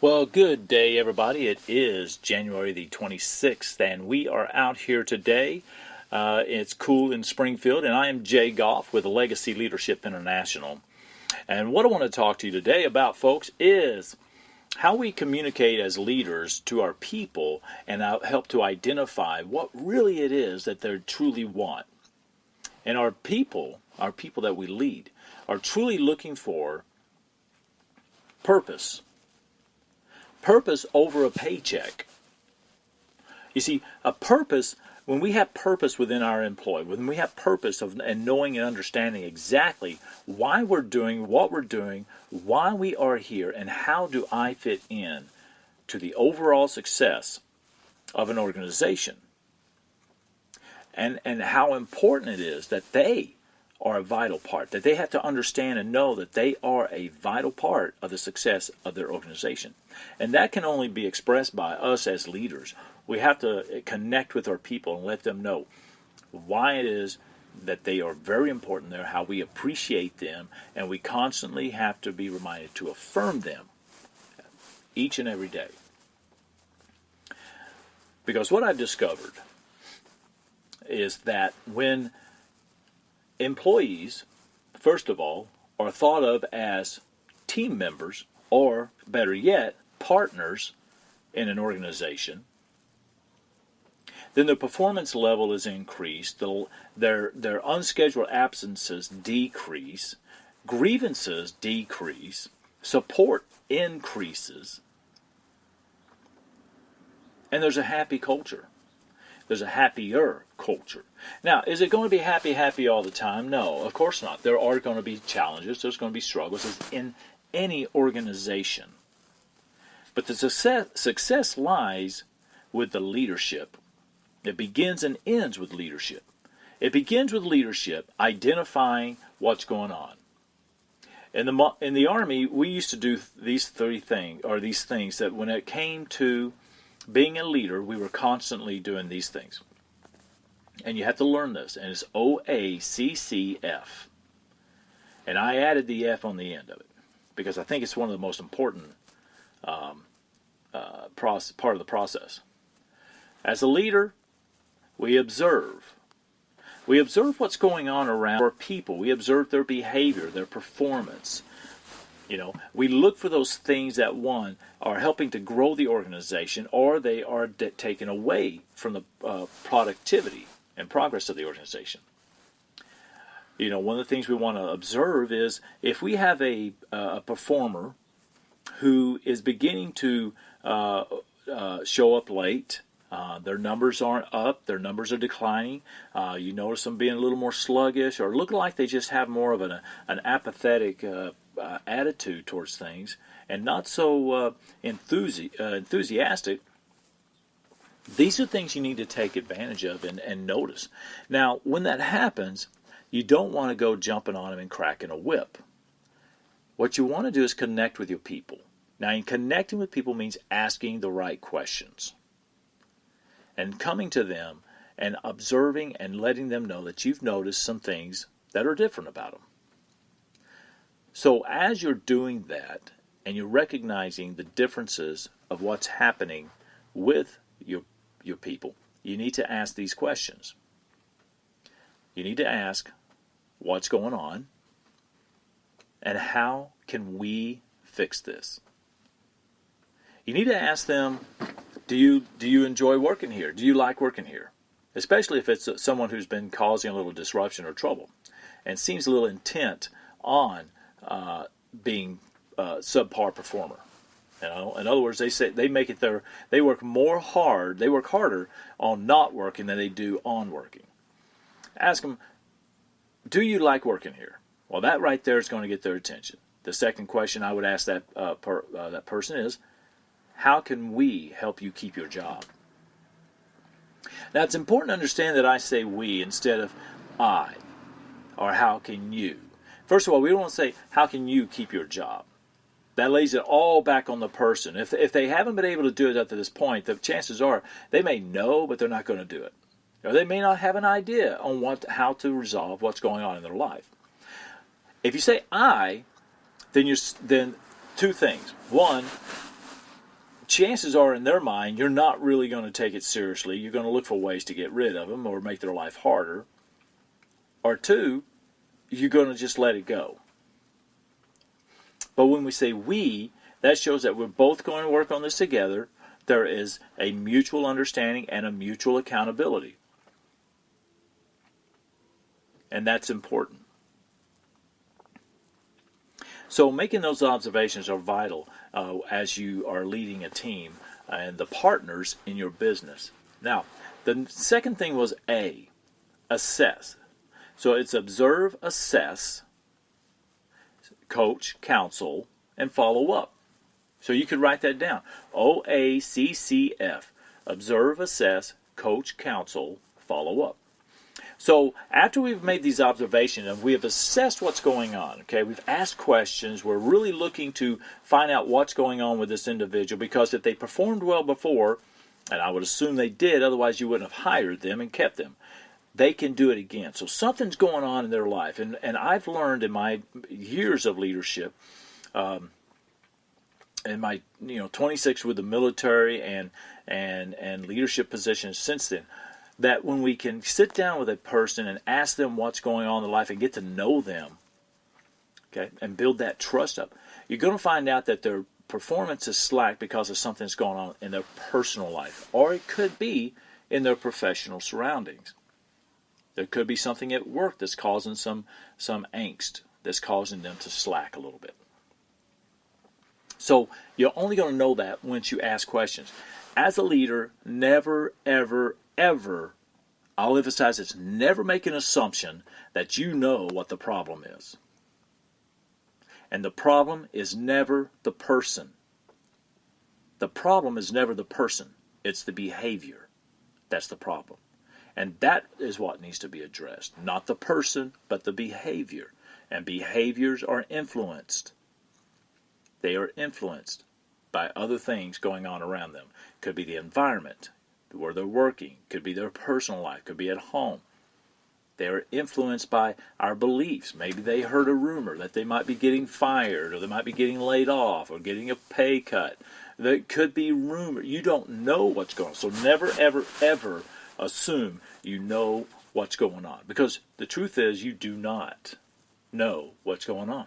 Well, good day, everybody. It is January the 26th, and we are out here today. It's cool in Springfield, and I am Jay Goff with Legacy Leadership International. And what I want to talk to you today about, folks, is how we communicate as leaders to our people and help to identify what really it is that they truly want. And our people that we lead, are truly looking for purpose. Purpose over a paycheck. You see, a purpose, when we have purpose within our employee, when we have purpose and knowing and understanding exactly why we're doing what we're doing, why we are here, and how do I fit in to the overall success of an organization, and how important it is that they are a vital part, that they have to understand and know that they are a vital part of the success of their organization. And that can only be expressed by us as leaders. We have to connect with our people and let them know why it is that they are very important there, how we appreciate them, and we constantly have to be reminded to affirm them each and every day. Because what I've discovered is that when employees, first of all, are thought of as team members, or better yet, partners in an organization, then the performance level is increased, their unscheduled absences decrease, grievances decrease, support increases, and there's a happy culture. There's a happier culture. Now, is it going to be happy all the time? No, of course not. There are going to be challenges. There's going to be struggles, as in any organization. But the success lies with the leadership. It begins and ends with leadership. It begins with leadership identifying what's going on. In the Army, we used to do these things that when it came to being a leader, we were constantly doing these things. And you have to learn this, and it's OACCF. And I added the F on the end of it because I think it's one of the most important part of the process. As a leader, we observe. We observe what's going on around our people. We observe their behavior, their performance. We look for those things that, one, are helping to grow the organization, or they are taken away from the productivity and progress of the organization. One of the things we want to observe is if we have a performer who is beginning to show up late, their numbers aren't up, their numbers are declining, you notice them being a little more sluggish, or look like they just have more of an apathetic attitude towards things, and not so enthusiastic. These are things you need to take advantage of and notice. Now, when that happens, you don't want to go jumping on them and cracking a whip. What you want to do is connect with your people. Now, in connecting with people means asking the right questions and coming to them and observing and letting them know that you've noticed some things that are different about them. So as you're doing that and you're recognizing the differences of what's happening with your people, you need to ask these questions. You need to ask, what's going on? And how can we fix this? You need to ask them, do you enjoy working here? Do you like working here? Especially if it's someone who's been causing a little disruption or trouble and seems a little intent on being a subpar performer. In other words, they work harder on not working than they do on working. Ask them, do you like working here? Well, that right there is going to get their attention. The second question I would ask that person is, how can we help you keep your job? Now, it's important to understand that I say we instead of I, or how can you. First of all, we don't want to say, how can you keep your job? That lays it all back on the person. If they haven't been able to do it up to this point, the chances are they may know, but they're not going to do it. Or they may not have an idea on how to resolve what's going on in their life. If you say I, then two things. One, chances are in their mind you're not really going to take it seriously. You're going to look for ways to get rid of them or make their life harder. Or two, you're going to just let it go. But when we say we, that shows that we're both going to work on this together. There is a mutual understanding and a mutual accountability. And that's important. So making those observations are vital as you are leading a team and the partners in your business. Now, the second thing was A, assess. So it's observe, assess, coach, counsel, and follow up. So you could write that down. OACCF. Observe, assess, coach, counsel, follow up. So after we've made these observations and we have assessed what's going on, okay, we've asked questions, we're really looking to find out what's going on with this individual, because if they performed well before, and I would assume they did, otherwise you wouldn't have hired them and kept them, they can do it again. So something's going on in their life. And I've learned in my years of leadership, in my 26 with the military and leadership positions since then, that when we can sit down with a person and ask them what's going on in their life and get to know them, okay, and build that trust up, you're going to find out that their performance is slack because of something that's going on in their personal life, or it could be in their professional surroundings. There could be something at work that's causing some angst, that's causing them to slack a little bit. So you're only going to know that once you ask questions. As a leader, never, ever, ever, I'll emphasize this, never make an assumption that you know what the problem is. And the problem is never the person. The problem is never the person. It's the behavior. That's the problem. And that is what needs to be addressed. Not the person, but the behavior. And behaviors are influenced. They are influenced by other things going on around them. Could be the environment where they're working. Could be their personal life. Could be at home. They are influenced by our beliefs. Maybe they heard a rumor that they might be getting fired, or they might be getting laid off, or getting a pay cut. There could be rumor. You don't know what's going on. So never, ever, ever assume you know what's going on. Because the truth is, you do not know what's going on.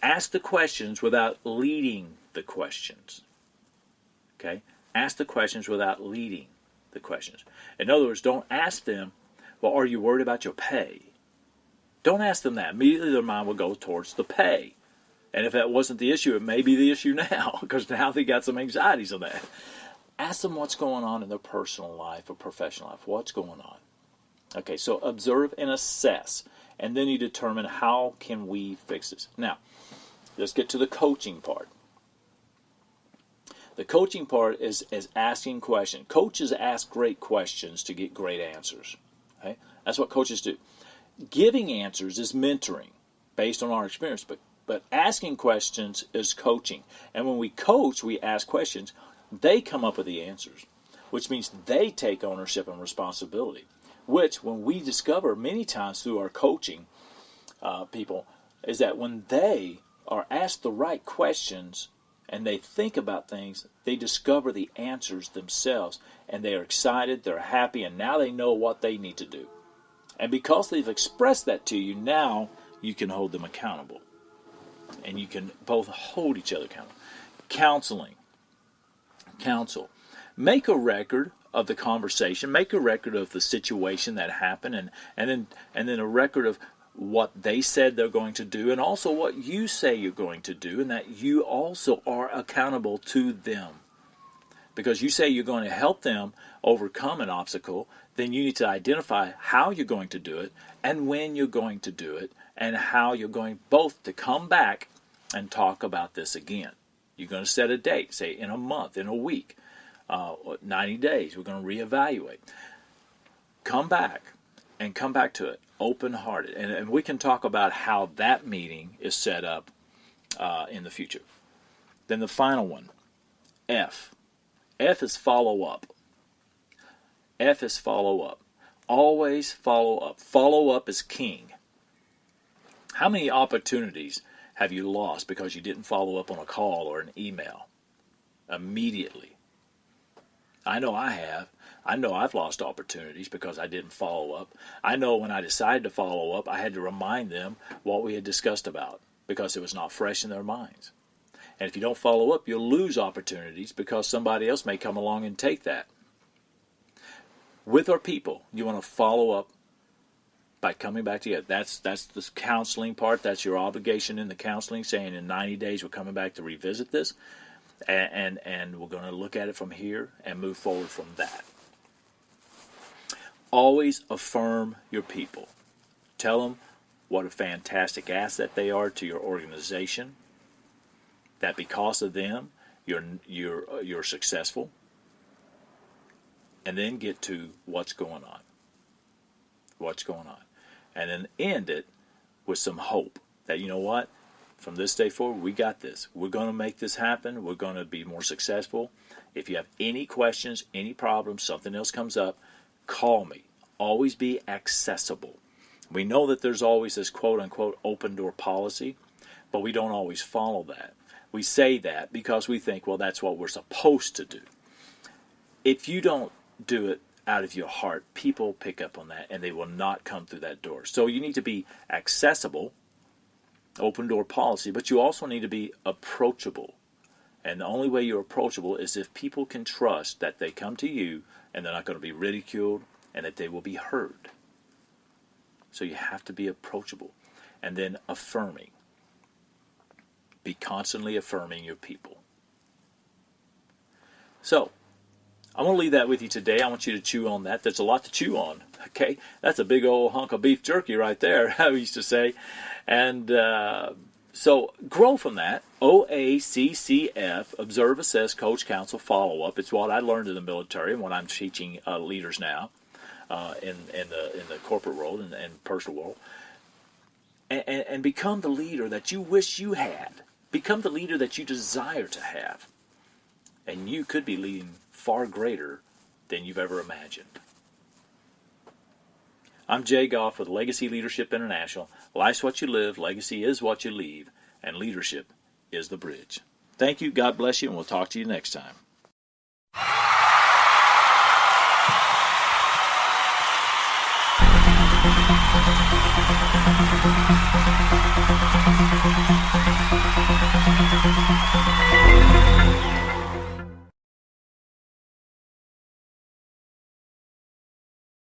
Ask the questions without leading the questions. Okay? Ask the questions without leading the questions. In other words, don't ask them, well, are you worried about your pay? Don't ask them that. Immediately their mind will go towards the pay. And if that wasn't the issue, it may be the issue now, because now they got some anxieties on that. Ask them what's going on in their personal life or professional life. What's going on? Okay, so observe and assess. And then you determine, how can we fix this? Now, let's get to the coaching part. The coaching part is asking questions. Coaches ask great questions to get great answers. Okay? That's what coaches do. Giving answers is mentoring based on our experience, but asking questions is coaching. And when we coach, we ask questions. They come up with the answers, which means they take ownership and responsibility, which when we discover many times through our coaching people, is that when they are asked the right questions and they think about things, they discover the answers themselves, and they are excited, they're happy, and now they know what they need to do. And because they've expressed that to you, now you can hold them accountable. And you can both hold each other accountable. Counseling. Counsel. Make a record of the conversation. Make a record of the situation that happened, and then a record of what they said they're going to do, and also what you say you're going to do, and that you also are accountable to them. Because you say you're going to help them overcome an obstacle, then you need to identify how you're going to do it, and when you're going to do it, and how you're going both to come back and talk about this again. You're going to set a date, say in a month, in a week, 90 days, we're going to reevaluate. Come back to it, open-hearted. And we can talk about how that meeting is set up in the future. Then the final one, F. F is follow up. F is follow up. Always follow up. Follow up is king. How many opportunities have you lost because you didn't follow up on a call or an email immediately? I know I have. I know I've lost opportunities because I didn't follow up. I know when I decided to follow up, I had to remind them what we had discussed about because it was not fresh in their minds. And if you don't follow up, you'll lose opportunities because somebody else may come along and take that. With our people, you want to follow up by coming back together. That's the counseling part. That's your obligation in the counseling, saying in 90 days we're coming back to revisit this, and we're going to look at it from here and move forward from that. Always affirm your people. Tell them what a fantastic asset they are to your organization, that because of them you're successful, and then get to what's going on. What's going on. And then end it with some hope that, you know what, from this day forward, we got this. We're going to make this happen. We're going to be more successful. If you have any questions, any problems, something else comes up, call me. Always be accessible. We know that there's always this quote-unquote open door policy, but we don't always follow that. We say that because we think, well, that's what we're supposed to do. If you don't do it out of your heart, people pick up on that and they will not come through that door. So you need to be accessible, open door policy, but you also need to be approachable. And the only way you're approachable is if people can trust that they come to you and they're not going to be ridiculed and that they will be heard. So you have to be approachable. And then affirming. Be constantly affirming your people. So, I want to leave that with you today. I want you to chew on that. There's a lot to chew on. Okay, that's a big old hunk of beef jerky right there, I used to say. And so grow from that. OACCF, Observe, Assess, Coach, Counsel, Follow Up. It's what I learned in the military and what I'm teaching leaders now in the corporate world and personal world. And become the leader that you wish you had. Become the leader that you desire to have. And you could be leading far greater than you've ever imagined. I'm Jay Goff with Legacy Leadership International. Life's what you live, legacy is what you leave, and leadership is the bridge. Thank you, God bless you, and we'll talk to you next time.